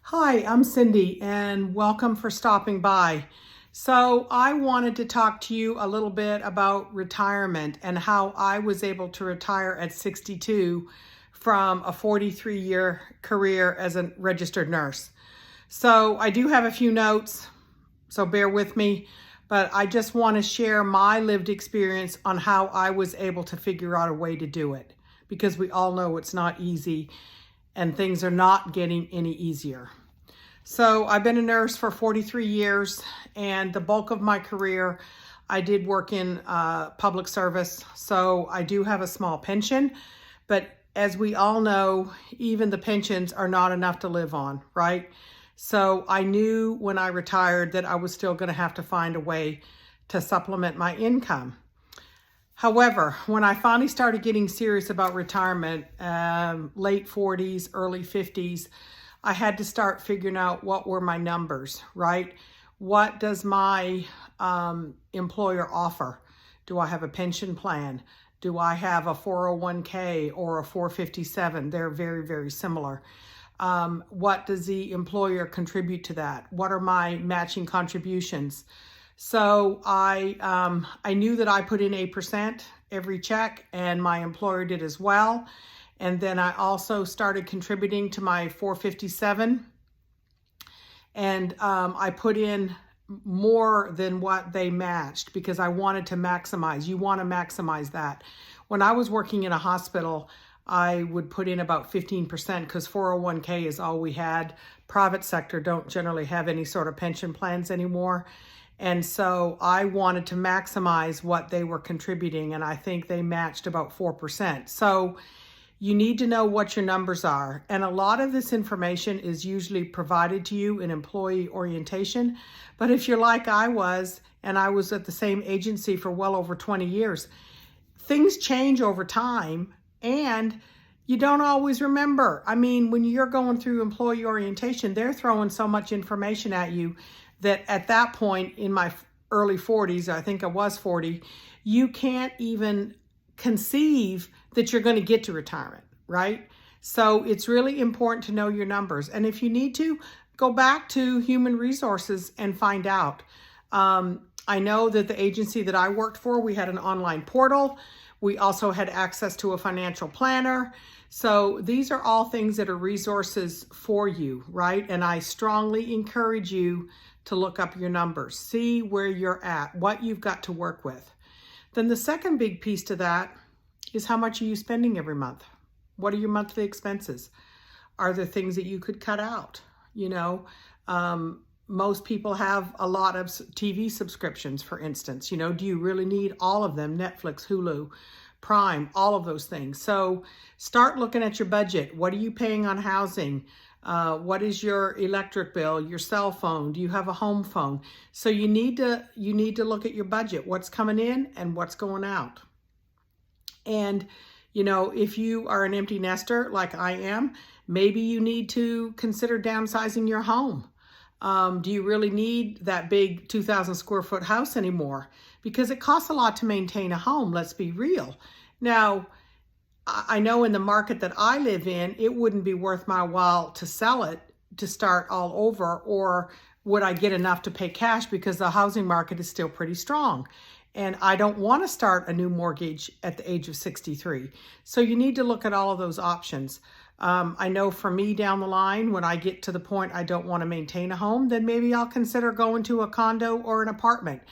Hi, I'm Cindy and welcome for stopping by. So I wanted to talk to you a little bit about retirement and how I was able to retire at 62 from a 43-year career as a registered nurse. So I do have a few notes, so bear with me, but I just want to share my lived experience on how I was able to figure out a way to do it, because we all know it's not easy and things are not getting any easier. So I've been a nurse for 43 years, and the bulk of my career I did work in public service. So I do have a small pension, but as we all know, even the pensions are not enough to live on, right? So I knew when I retired that I was still going to have to find a way to supplement my income. However, when I finally started getting serious about retirement, late 40s, early 50s, I had to start figuring out what were my numbers, right? What does my employer offer? Do I have a pension plan? Do I have a 401k or a 457? They're very, very similar. What does the employer contribute to that? What are my matching contributions? So I knew that I put in 8% every check, and my employer did as well. And then I also started contributing to my 457, and I put in more than what they matched because I wanted to maximize. You want to maximize that. When I was working in a hospital, I would put in about 15% because 401k is all we had. Private sector don't generally have any sort of pension plans anymore. And so I wanted to maximize what they were contributing, and I think they matched about 4%. So you need to know what your numbers are. And a lot of this information is usually provided to you in employee orientation. But if you're like I was, and I was at the same agency for well over 20 years, things change over time and you don't always remember. I mean, when you're going through employee orientation, they're throwing so much information at you that at that point in my early 40s, I think I was 40, you can't even conceive that you're going to get to retirement, right? So it's really important to know your numbers. And if you need to, go back to human resources and find out. I know that the agency that I worked for, we had an online portal. We also had access to a financial planner. So these are all things that are resources for you, right? And I strongly encourage you to look up your numbers, see where you're at, what you've got to work with. Then the second big piece to that is how much are you spending every month? What are your monthly expenses? Are there things that you could cut out? You know, most people have a lot of TV subscriptions, for instance. You know, do you really need all of them? Netflix, Hulu, Prime, all of those things. So start looking at your budget. What are you paying on housing? What is your electric bill, your cell phone? Do you have a home phone? So you need to look at your budget, what's coming in and what's going out. And, you know, if you are an empty nester like I am, maybe you need to consider downsizing your home. Do you really need that big 2,000 square foot house anymore? Because it costs a lot to maintain a home, let's be real. Now, I know in the market that I live in, it wouldn't be worth my while to sell it to start all over, or would I get enough to pay cash because the housing market is still pretty strong. And I don't want to start a new mortgage at the age of 63. So you need to look at all of those options. I know for me down the line, when I get to the point I don't want to maintain a home, then maybe I'll consider going to a condo or an apartment.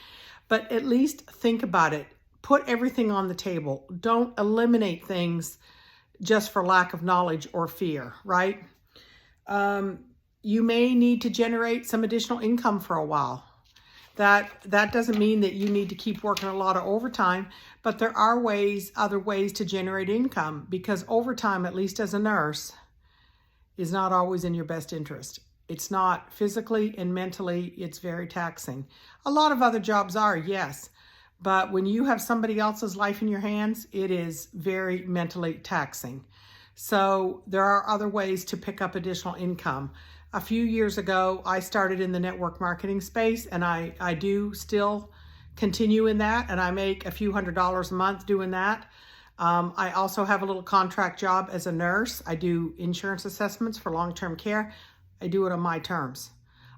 But at least think about it. Put everything on the table. Don't eliminate things just for lack of knowledge or fear, right? You may need to generate some additional income for a while. That doesn't mean that you need to keep working a lot of overtime, but there are other ways to generate income, because overtime, at least as a nurse, is not always in your best interest. It's not physically and mentally, it's very taxing. A lot of other jobs are, yes, but when you have somebody else's life in your hands, it is very mentally taxing. So there are other ways to pick up additional income. A few years ago, I started in the network marketing space, and I do still continue in that, and I make a few $100s a month doing that. I also have a little contract job as a nurse. I do insurance assessments for long-term care. I do it on my terms.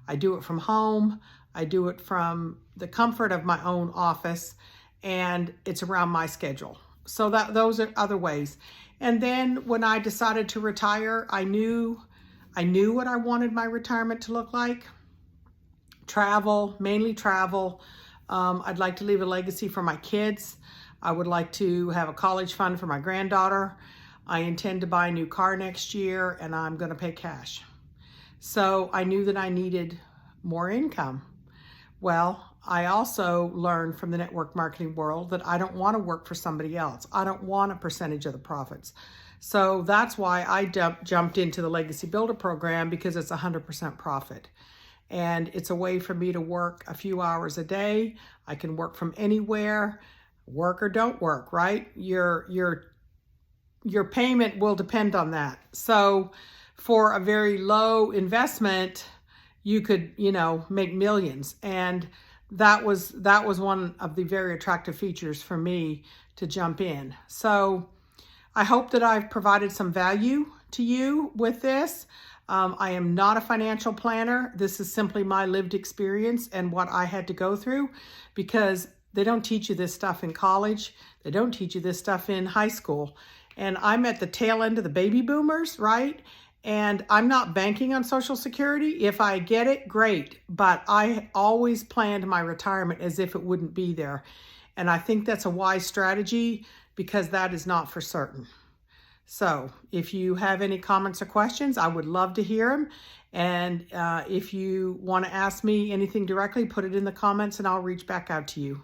I do it from home. I do it from the comfort of my own office, and it's around my schedule. So those are other ways. And then when I decided to retire, I knew what I wanted my retirement to look like. Travel, mainly travel. I'd like to leave a legacy for my kids. I would like to have a college fund for my granddaughter. I intend to buy a new car next year, and I'm going to pay cash. So I knew that I needed more income. Well, I also learned from the network marketing world that I don't want to work for somebody else. I don't want a percentage of the profits. So that's why I jumped into the Legacy Builder program, because it's 100% profit. And it's a way for me to work a few hours a day. I can work from anywhere, work or don't work, right? Your payment will depend on that. So for a very low investment, you could, make millions. And that was one of the very attractive features for me to jump in. So I hope that I've provided some value to you with this. I am not a financial planner. This is simply my lived experience and what I had to go through, because they don't teach you this stuff in college. They don't teach you this stuff in high school. And I'm at the tail end of the baby boomers, right? And I'm not banking on Social Security. If I get it, great. But I always planned my retirement as if it wouldn't be there. And I think that's a wise strategy, because that is not for certain. So if you have any comments or questions, I would love to hear them. And if you want to ask me anything directly, put it in the comments and I'll reach back out to you.